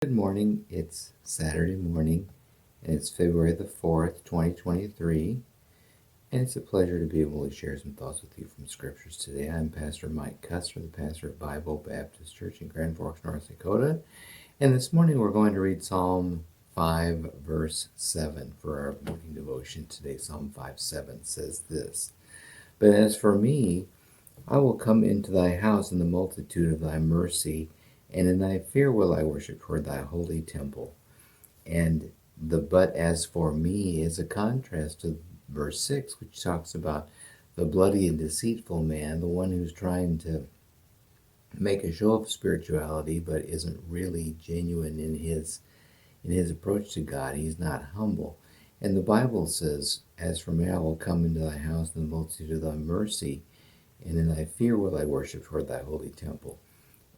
Good morning. It's Saturday morning, and it's February the 4th, 2023, and it's a pleasure to be able to share some thoughts with you from Scriptures today. I'm Pastor Mike Custer, the pastor of Bible Baptist Church in Grand Forks, North Dakota, and this morning we're going to read Psalm 5, verse 7 for our morning devotion today. Psalm 5:7 says this, "But as for me, I will come into thy house in the multitude of thy mercy, and in thy fear will I worship toward thy holy temple." And the "but as for me" is a contrast to verse 6, which talks about the bloody and deceitful man, the one who's trying to make a show of spirituality but isn't really genuine in his approach to God. He's not humble. And the Bible says, "As for me, I will come into thy house in the multitude of thy mercy, and in thy fear will I worship toward thy holy temple."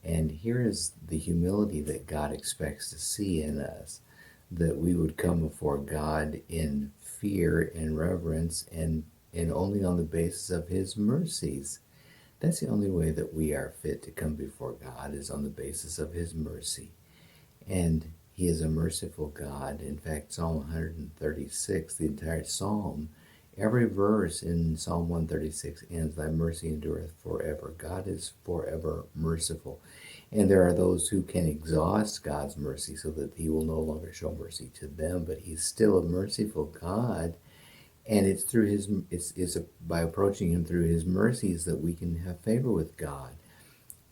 And here is the humility that God expects to see in us, that we would come before God in fear and reverence and only on the basis of his mercies. That's the only way that we are fit to come before God, is on the basis of his mercy. And he is a merciful God. In fact, Psalm 136, the entire psalm, every verse in Psalm 136 ends, "Thy mercy endureth forever." God is forever merciful. And there are those who can exhaust God's mercy so that he will no longer show mercy to them, but he's still a merciful God. And it's through it's by approaching him through his mercies that we can have favor with God.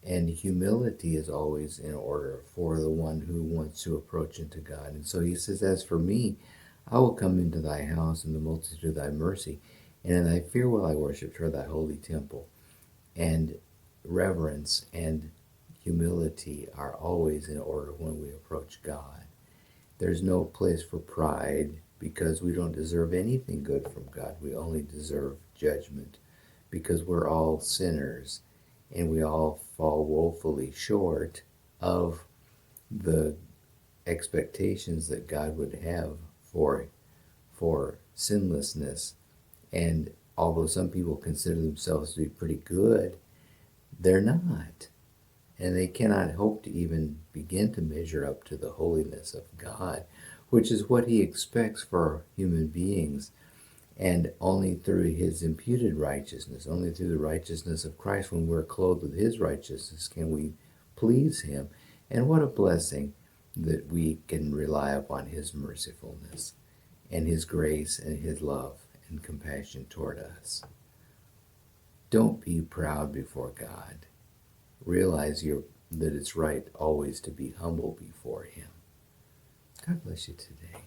And humility is always in order for the one who wants to approach into God. And so he says, "As for me, I will come into thy house in the multitude of thy mercy, and in thy fear will I worship toward thy holy temple." And reverence and humility are always in order when we approach God. There's no place for pride, because we don't deserve anything good from God. We only deserve judgment, because we're all sinners and we all fall woefully short of the expectations that God would have for sinlessness. And although some people consider themselves to be pretty good, they're not. And they cannot hope to even begin to measure up to the holiness of God, which is what he expects for human beings. And only through his imputed righteousness, only through the righteousness of Christ, when we're clothed with his righteousness, can we please him. And what a blessing that we can rely upon his mercifulness and his grace and his love and compassion toward us. Don't be proud before God. Realize that it's right always to be humble before him. God bless you today.